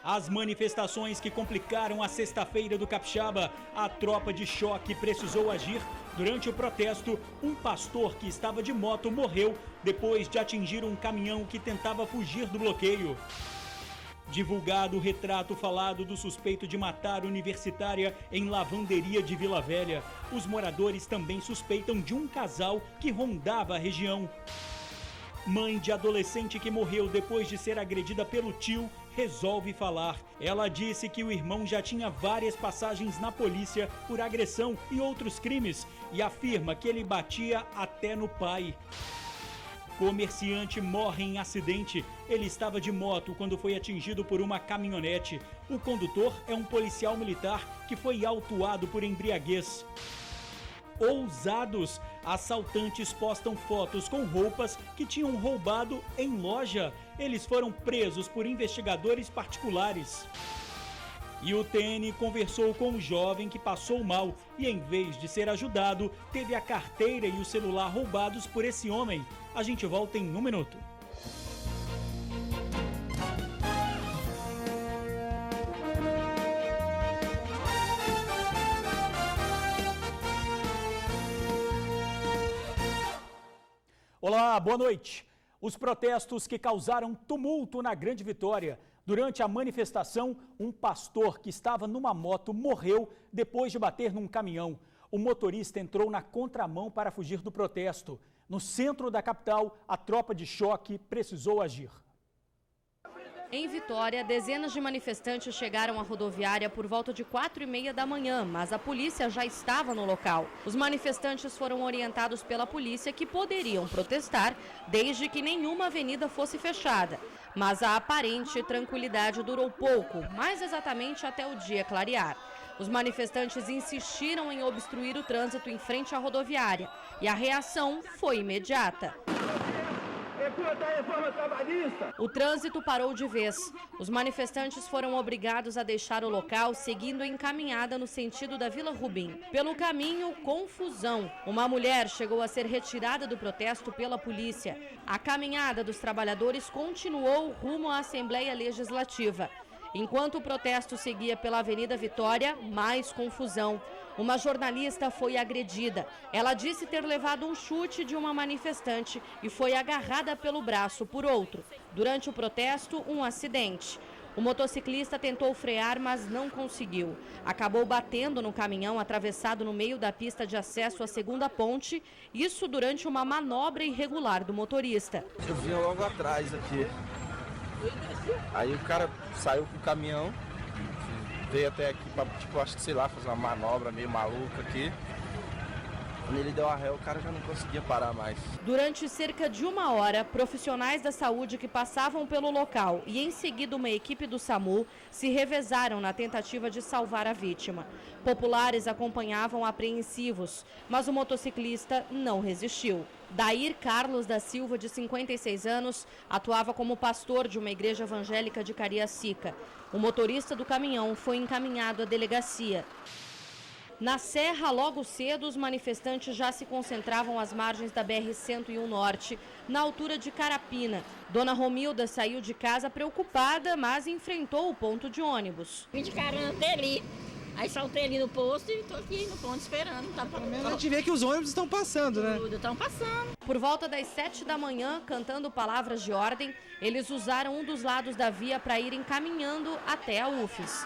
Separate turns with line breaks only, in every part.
As manifestações que complicaram a sexta-feira do Capixaba, a tropa de choque precisou agir. Durante o protesto, um pastor que estava de moto morreu depois de atingir um caminhão que tentava fugir do bloqueio. Divulgado o retrato falado do suspeito de matar universitária em lavanderia de Vila Velha. Os moradores também suspeitam de um casal que rondava a região. Mãe de adolescente que morreu depois de ser agredida pelo tio resolve falar. Ela disse que o irmão já tinha várias passagens na polícia por agressão e outros crimes e afirma que ele batia até no pai. Comerciante morre em acidente. Ele estava de moto quando foi atingido por uma caminhonete. O condutor é um policial militar que foi autuado por embriaguez. Ousados, assaltantes postam fotos com roupas que tinham roubado em loja. Eles foram presos por investigadores particulares. E o TN conversou com um jovem que passou mal e, em vez de ser ajudado, teve a carteira e o celular roubados por esse homem. A gente volta em um minuto. Olá, boa noite. Os protestos que causaram tumulto na Grande Vitória. Durante a manifestação, um pastor que estava numa moto morreu depois de bater num caminhão. O motorista entrou na contramão para fugir do protesto. No centro da capital, a tropa de choque precisou agir.
Em Vitória, dezenas de manifestantes chegaram à rodoviária por volta de 4h30 da manhã, mas a polícia já estava no local. Os manifestantes foram orientados pela polícia que poderiam protestar desde que nenhuma avenida fosse fechada. Mas a aparente tranquilidade durou pouco, mais exatamente até o dia clarear. Os manifestantes insistiram em obstruir o trânsito em frente à rodoviária e a reação foi imediata. O trânsito parou de vez. Os manifestantes foram obrigados a deixar o local, seguindo encaminhada no sentido da Vila Rubim. Pelo caminho, confusão. Uma mulher chegou a ser retirada do protesto pela polícia. A caminhada dos trabalhadores continuou rumo à Assembleia Legislativa. Enquanto o protesto seguia pela Avenida Vitória, mais confusão. Uma jornalista foi agredida. Ela disse ter levado um chute de uma manifestante e foi agarrada pelo braço por outro. Durante o protesto, um acidente. O motociclista tentou frear, mas não conseguiu. Acabou batendo no caminhão atravessado no meio da pista de acesso à segunda ponte, isso durante uma manobra irregular do motorista.
Eu vinha logo atrás aqui. Aí o cara saiu com o caminhão, veio até aqui para, acho que sei lá, fazer uma manobra meio maluca aqui. Quando ele deu a ré, o cara já não conseguia parar mais.
Durante cerca de 1 hora, profissionais da saúde que passavam pelo local e em seguida uma equipe do SAMU se revezaram na tentativa de salvar a vítima. Populares acompanhavam apreensivos, mas o motociclista não resistiu. Dair Carlos da Silva, de 56 anos, atuava como pastor de uma igreja evangélica de Cariacica. O motorista do caminhão foi encaminhado à delegacia. Na Serra, logo cedo, os manifestantes já se concentravam às margens da BR-101 Norte, na altura de Carapina. Dona Romilda saiu de casa preocupada, mas enfrentou o ponto de ônibus.
Vim de carona até ali, aí saltei ali no posto e estou aqui no ponto esperando. Tá
pelo menos a gente vê que os ônibus estão passando, né?
Tudo, estão passando.
Por volta das 7 da manhã, cantando palavras de ordem, eles usaram um dos lados da via para irem caminhando até a UFES.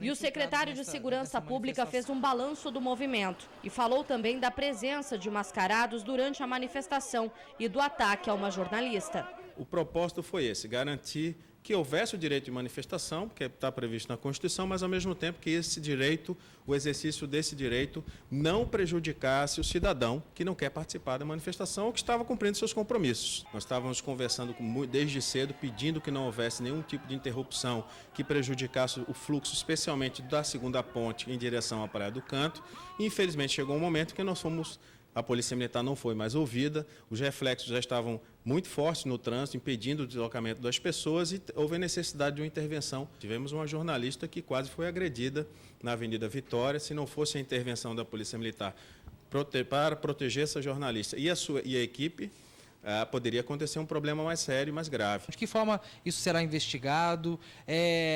E o secretário de Segurança Pública fez um balanço do movimento e falou também da presença de mascarados durante a manifestação e do ataque a uma jornalista.
O propósito foi esse, garantir que houvesse o direito de manifestação, que está previsto na Constituição, mas ao mesmo tempo que esse direito, o exercício desse direito, não prejudicasse o cidadão que não quer participar da manifestação ou que estava cumprindo seus compromissos. Nós estávamos conversando desde cedo, pedindo que não houvesse nenhum tipo de interrupção que prejudicasse o fluxo, especialmente da segunda ponte em direção à Praia do Canto. E, infelizmente, chegou um momento que a Polícia Militar não foi mais ouvida, os reflexos já estavam muito fortes no trânsito, impedindo o deslocamento das pessoas e houve a necessidade de uma intervenção. Tivemos uma jornalista que quase foi agredida na Avenida Vitória. Se não fosse a intervenção da Polícia Militar para proteger essa jornalista e a equipe, poderia acontecer um problema mais sério e mais grave.
De que forma isso será investigado?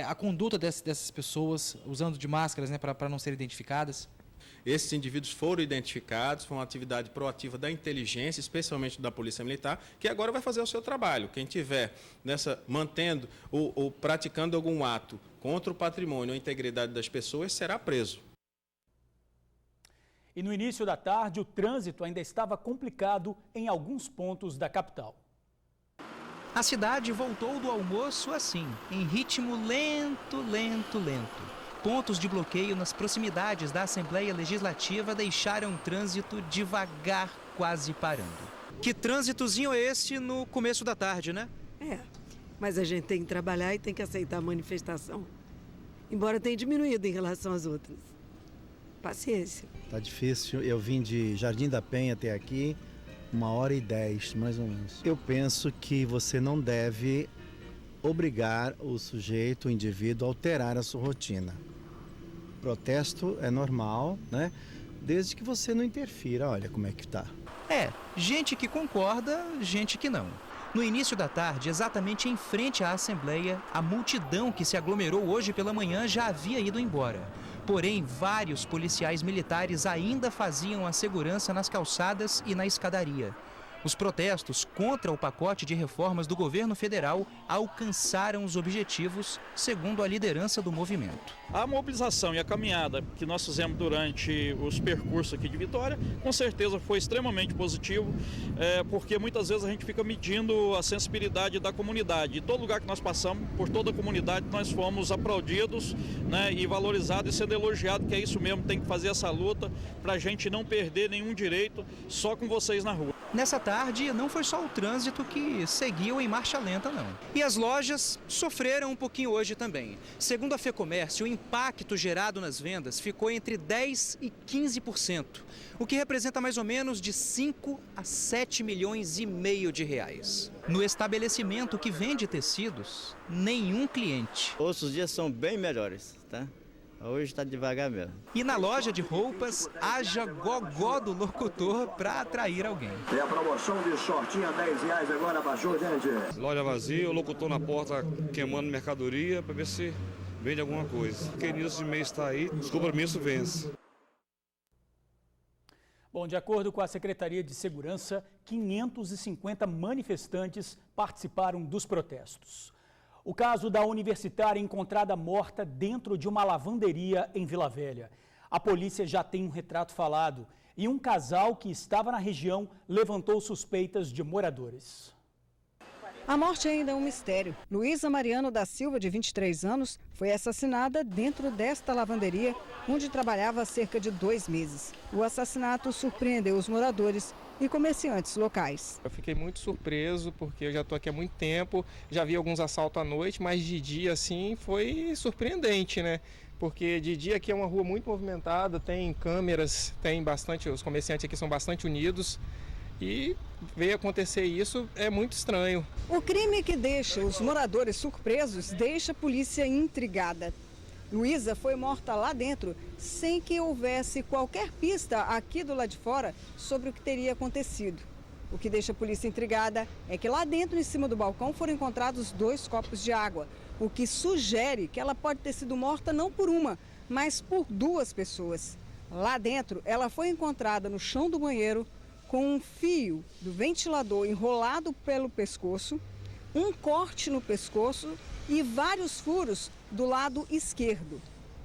A conduta dessas pessoas usando de máscaras, né, para não serem identificadas?
Esses indivíduos foram identificados, foi uma atividade proativa da inteligência, especialmente da Polícia Militar, que agora vai fazer o seu trabalho. Quem tiver mantendo ou praticando algum ato contra o patrimônio ou a integridade das pessoas será preso.
E no início da tarde, o trânsito ainda estava complicado em alguns pontos da capital.
A cidade voltou do almoço assim, em ritmo lento. Pontos de bloqueio nas proximidades da Assembleia Legislativa deixaram o trânsito devagar, quase parando. Que trânsitozinho é esse no começo da tarde, né?
Mas a gente tem que trabalhar e tem que aceitar a manifestação. Embora tenha diminuído em relação às outras. Paciência.
Tá difícil. Eu vim de Jardim da Penha até aqui, 1h10, mais ou menos. Eu penso que você não deve obrigar o sujeito, o indivíduo, a alterar a sua rotina. Protesto é normal, né? Desde que você não interfira. Olha como é que tá.
Gente que concorda, gente que não. No início da tarde, exatamente em frente à Assembleia, a multidão que se aglomerou hoje pela manhã já havia ido embora. Porém, vários policiais militares ainda faziam a segurança nas calçadas e na escadaria. Os protestos contra o pacote de reformas do governo federal alcançaram os objetivos, segundo a liderança do movimento.
A mobilização e a caminhada que nós fizemos durante os percursos aqui de Vitória, com certeza foi extremamente positivo, porque muitas vezes a gente fica medindo a sensibilidade da comunidade. Em todo lugar que nós passamos, por toda a comunidade, nós fomos aplaudidos, né, e valorizados e sendo elogiados, que é isso mesmo, tem que fazer essa luta para a gente não perder nenhum direito só com vocês na rua.
Nessa tarde, não foi só o trânsito que seguiu em marcha lenta, não. E as lojas sofreram um pouquinho hoje também. Segundo a FEComércio, o impacto gerado nas vendas ficou entre 10% e 15%, o que representa mais ou menos de 5 a 7 milhões e meio de reais. No estabelecimento que vende tecidos, nenhum cliente.
Outros dias são bem melhores, tá? Hoje está devagar mesmo.
E na loja de roupas, haja gogó do locutor para atrair alguém.
E a promoção de shortinho a R$10 agora baixou, gente.
Loja vazia, o locutor na porta queimando mercadoria para ver se vende alguma coisa. Porque início de mês está aí, os compromissos vencem.
Bom, de acordo com a Secretaria de Segurança, 550 manifestantes participaram dos protestos. O caso da universitária encontrada morta dentro de uma lavanderia em Vila Velha. A polícia já tem um retrato falado e um casal que estava na região levantou suspeitas de moradores.
A morte ainda é um mistério. Luísa Mariano da Silva, de 23 anos, foi assassinada dentro desta lavanderia, onde trabalhava há cerca de 2 meses. O assassinato surpreendeu os moradores e comerciantes locais.
Eu fiquei muito surpreso, porque eu já estou aqui há muito tempo, já vi alguns assaltos à noite, mas de dia, assim, foi surpreendente, né? Porque de dia aqui é uma rua muito movimentada, tem câmeras, tem bastante, os comerciantes aqui são bastante unidos. E ver acontecer isso é muito estranho.
O crime que deixa os moradores surpresos deixa a polícia intrigada. Luísa foi morta lá dentro, sem que houvesse qualquer pista aqui do lado de fora sobre o que teria acontecido. O que deixa a polícia intrigada é que lá dentro, em cima do balcão, foram encontrados 2 copos de água, o que sugere que ela pode ter sido morta não por uma, mas por 2 pessoas. Lá dentro, ela foi encontrada no chão do banheiro, com um fio do ventilador enrolado pelo pescoço, um corte no pescoço e vários furos do lado esquerdo.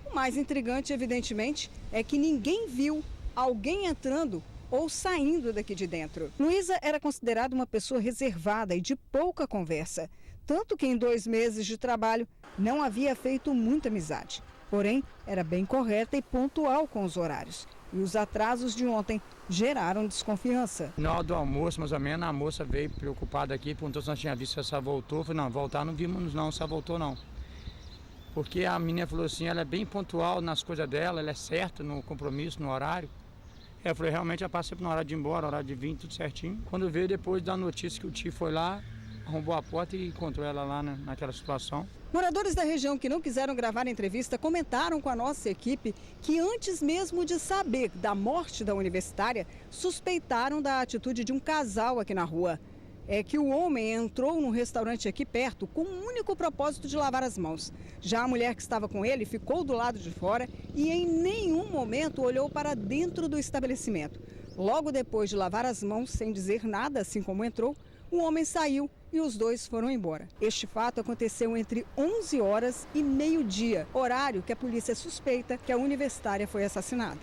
O mais intrigante, evidentemente, é que ninguém viu alguém entrando ou saindo daqui de dentro. Luísa era considerada uma pessoa reservada e de pouca conversa, tanto que em 2 meses de trabalho não havia feito muita amizade. Porém, era bem correta e pontual com os horários. E os atrasos de ontem geraram desconfiança.
Na hora do almoço, mais ou menos, a moça veio preocupada aqui, perguntou se nós tínhamos visto se ela voltou. Eu falei, não, voltar não vimos não, se ela voltou não. Porque a menina falou assim, ela é bem pontual nas coisas dela, ela é certa no compromisso, no horário. Eu falei, realmente ela passa na hora de ir embora, hora de vir, tudo certinho. Quando veio depois da notícia que o tio foi lá, arrombou a porta e encontrou ela lá naquela situação.
Moradores da região que não quiseram gravar a entrevista comentaram com a nossa equipe que antes mesmo de saber da morte da universitária, suspeitaram da atitude de um casal aqui na rua. é que o homem entrou num restaurante aqui perto com o único propósito de lavar as mãos. Já a mulher que estava com ele ficou do lado de fora e em nenhum momento olhou para dentro do estabelecimento. Logo depois de lavar as mãos, sem dizer nada, assim como entrou, o homem saiu e os dois foram embora. Este fato aconteceu entre 11 horas e meio-dia, horário que a polícia suspeita que a universitária foi assassinada.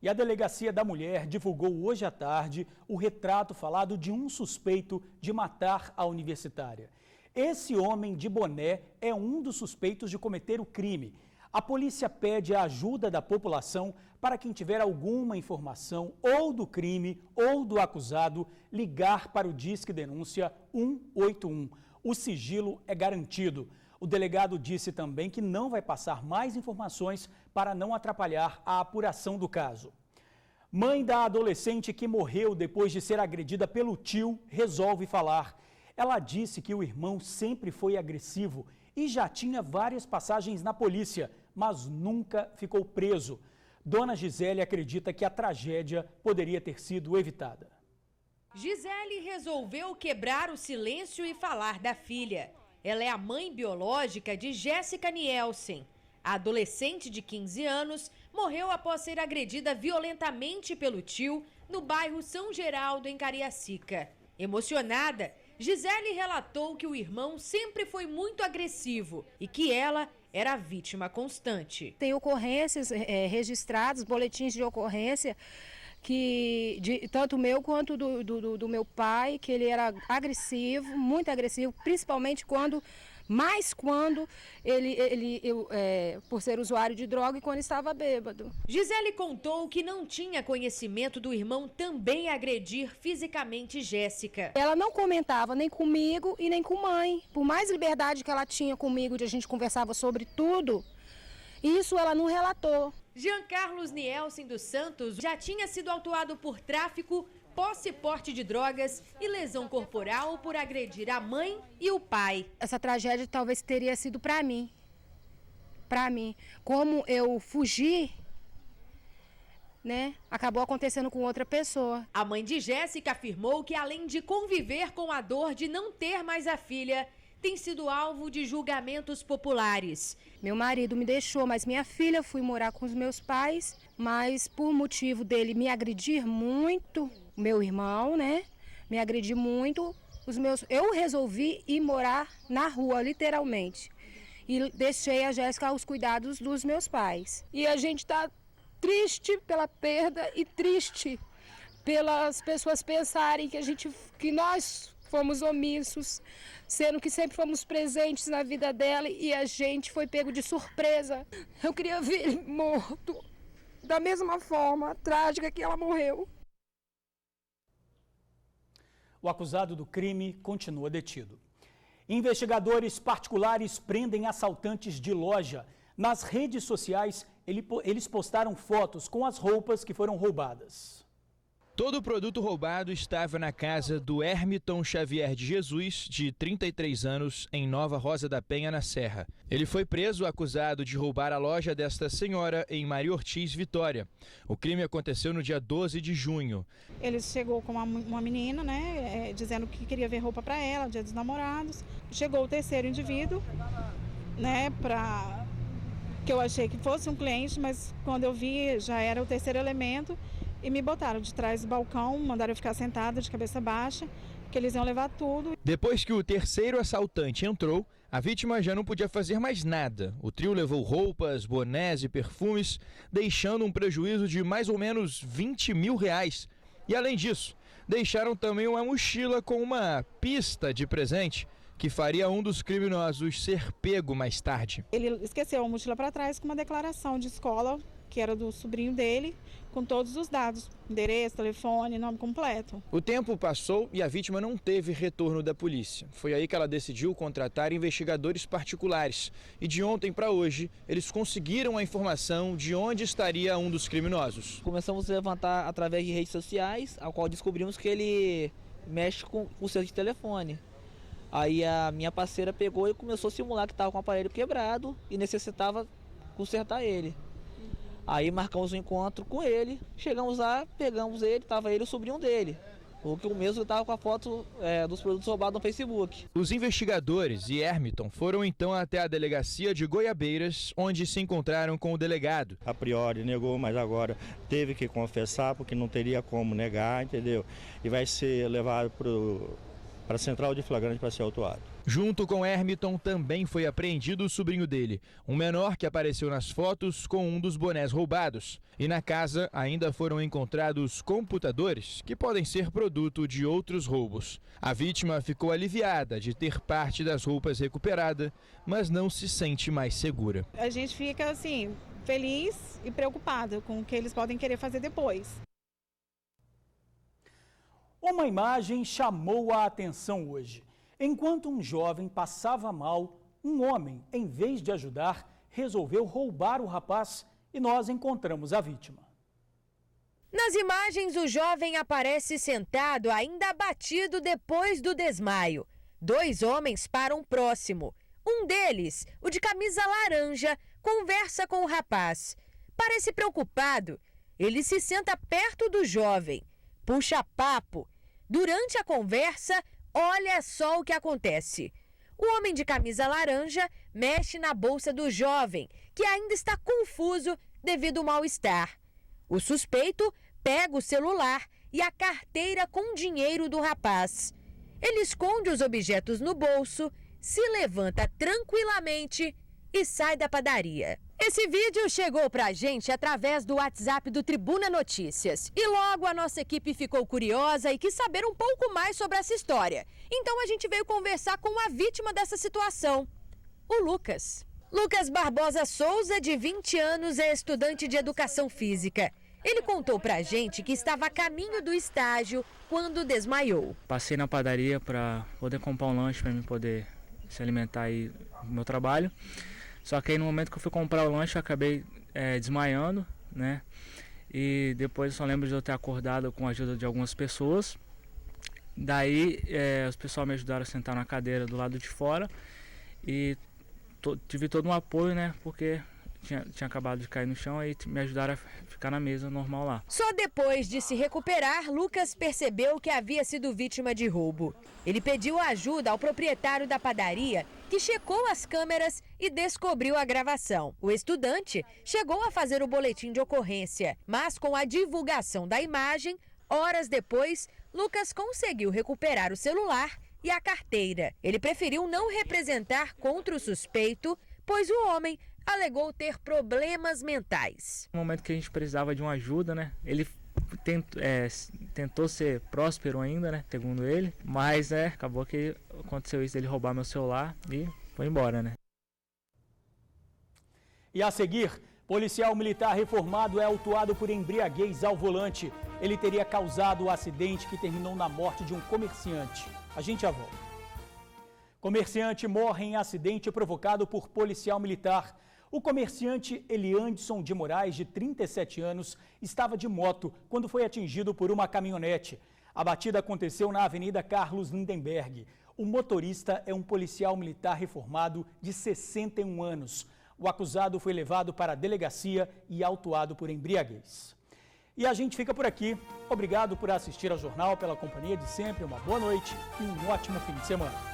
E a Delegacia da Mulher divulgou hoje à tarde o retrato falado de um suspeito de matar a universitária. Esse homem de boné é um dos suspeitos de cometer o crime. A polícia pede a ajuda da população para quem tiver alguma informação ou do crime ou do acusado ligar para o Disque Denúncia 181. O sigilo é garantido. O delegado disse também que não vai passar mais informações para não atrapalhar a apuração do caso. Mãe da adolescente que morreu depois de ser agredida pelo tio resolve falar. Ela disse que o irmão sempre foi agressivo e já tinha várias passagens na polícia, mas nunca ficou preso. Dona Gisele acredita que a tragédia poderia ter sido evitada.
Gisele resolveu quebrar o silêncio e falar da filha. Ela é a mãe biológica de Jéssica Nielsen. A adolescente de 15 anos morreu após ser agredida violentamente pelo tio no bairro São Geraldo, em Cariacica. Emocionada, Gisele relatou que o irmão sempre foi muito agressivo e que ela era a vítima constante.
Tem ocorrências registradas, boletins de ocorrência, tanto meu quanto do meu pai, que ele era agressivo, muito agressivo, principalmente quando por ser usuário de droga e quando estava bêbado.
Gisele contou que não tinha conhecimento do irmão também agredir fisicamente Jéssica.
Ela não comentava nem comigo e nem com mãe. Por mais liberdade que ela tinha comigo, de a gente conversava sobre tudo, isso ela não relatou.
Jean Carlos Nielsen dos Santos já tinha sido autuado por tráfico, posse e porte de drogas e lesão corporal por agredir a mãe e o pai.
Essa tragédia talvez teria sido para mim. Como eu fugi, né, acabou acontecendo com outra pessoa.
A mãe de Jéssica afirmou que, além de conviver com a dor de não ter mais a filha, tem sido alvo de julgamentos populares.
Meu marido me deixou, mas minha filha, fui morar com os meus pais, mas por motivo dele me agredir muito, meu irmão, né, me agredir muito, eu resolvi ir morar na rua, literalmente. E deixei a Jéssica aos cuidados dos meus pais. E a gente está triste pela perda e triste pelas pessoas pensarem que nós fomos omissos, sendo que sempre fomos presentes na vida dela e a gente foi pego de surpresa. Eu queria ver ele morto da mesma forma trágica que ela morreu.
O acusado do crime continua detido. Investigadores particulares prendem assaltantes de loja. Nas redes sociais, eles postaram fotos com as roupas que foram roubadas.
Todo o produto roubado estava na casa do Hermiton Xavier de Jesus, de 33 anos, em Nova Rosa da Penha, na Serra. Ele foi preso acusado de roubar a loja desta senhora em Maria Ortiz, Vitória. O crime aconteceu no dia 12 de junho.
Ele chegou com uma menina, né, dizendo que queria ver roupa para ela, dia dos namorados. Chegou o terceiro indivíduo, né, que eu achei que fosse um cliente, mas quando eu vi já era o terceiro elemento. E me botaram de trás do balcão, mandaram eu ficar sentada de cabeça baixa, que eles iam levar tudo.
Depois que o terceiro assaltante entrou, a vítima já não podia fazer mais nada. O trio levou roupas, bonés e perfumes, deixando um prejuízo de mais ou menos R$20 mil. E além disso, deixaram também uma mochila com uma pista de presente que faria um dos criminosos ser pego mais tarde.
Ele esqueceu a mochila para trás com uma declaração de escola, que era do sobrinho dele, com todos os dados, endereço, telefone, nome completo.
O tempo passou e a vítima não teve retorno da polícia. Foi aí que ela decidiu contratar investigadores particulares. E de ontem para hoje, eles conseguiram a informação de onde estaria um dos criminosos.
Começamos a levantar através de redes sociais, ao qual descobrimos que ele mexe com o serviço de telefone. Aí a minha parceira pegou e começou a simular que estava com o aparelho quebrado e necessitava consertar ele. Aí marcamos um encontro com ele, chegamos lá, pegamos ele, estava ele e o sobrinho dele. Porque o mesmo estava com a foto dos produtos roubados no Facebook.
Os investigadores e Hermiton foram então até a delegacia de Goiabeiras, onde se encontraram com o delegado.
A priori negou, mas agora teve que confessar, porque não teria como negar, entendeu? E vai ser levado para a central de flagrante para ser autuado.
Junto com Hermiton também foi apreendido o sobrinho dele, um menor que apareceu nas fotos com um dos bonés roubados. E na casa ainda foram encontrados computadores que podem ser produto de outros roubos. A vítima ficou aliviada de ter parte das roupas recuperada, mas não se sente mais segura.
A gente fica assim, feliz e preocupado com o que eles podem querer fazer depois.
Uma imagem chamou a atenção hoje. Enquanto um jovem passava mal, um homem, em vez de ajudar, resolveu roubar o rapaz e nós encontramos a vítima.
Nas imagens, o jovem aparece sentado, ainda abatido depois do desmaio. 2 homens param próximo. Um deles, o de camisa laranja, conversa com o rapaz. Parece preocupado. Ele se senta perto do jovem, puxa papo. Durante a conversa, olha só o que acontece. O homem de camisa laranja mexe na bolsa do jovem, que ainda está confuso devido ao mal-estar. O suspeito pega o celular e a carteira com dinheiro do rapaz. Ele esconde os objetos no bolso, se levanta tranquilamente e sai da padaria. Esse vídeo chegou pra gente através do WhatsApp do Tribuna Notícias. E logo a nossa equipe ficou curiosa e quis saber um pouco mais sobre essa história. Então a gente veio conversar com a vítima dessa situação, o Lucas. Lucas Barbosa Souza, de 20 anos, é estudante de educação física. Ele contou pra gente que estava a caminho do estágio quando desmaiou.
Passei na padaria para poder comprar um lanche para mim poder se alimentar aí no meu trabalho. Só que aí no momento que eu fui comprar o lanche eu acabei desmaiando, né? E depois eu só lembro de eu ter acordado com a ajuda de algumas pessoas. Daí os pessoal me ajudaram a sentar na cadeira do lado de fora e tive todo um apoio, né? Porque tinha acabado de cair no chão e me ajudaram a ficar na mesa normal lá.
Só depois de se recuperar, Lucas percebeu que havia sido vítima de roubo. Ele pediu ajuda ao proprietário da padaria, que checou as câmeras e descobriu a gravação. O estudante chegou a fazer o boletim de ocorrência, mas com a divulgação da imagem, horas depois, Lucas conseguiu recuperar o celular e a carteira. Ele preferiu não representar contra o suspeito, pois o homem alegou ter problemas mentais.
No momento que a gente precisava de uma ajuda, né? Ele tentou ser próspero ainda, né? Segundo ele, mas acabou que aconteceu isso dele roubar meu celular e foi embora, né?
E a seguir, policial militar reformado é autuado por embriaguez ao volante. Ele teria causado o acidente que terminou na morte de um comerciante. A gente já volta. Comerciante morre em acidente provocado por policial militar. O comerciante Eliandson de Moraes, de 37 anos, estava de moto quando foi atingido por uma caminhonete. A batida aconteceu na Avenida Carlos Lindenberg. O motorista é um policial militar reformado de 61 anos. O acusado foi levado para a delegacia e autuado por embriaguez. E a gente fica por aqui. Obrigado por assistir ao jornal, pela companhia de sempre. Uma boa noite e um ótimo fim de semana.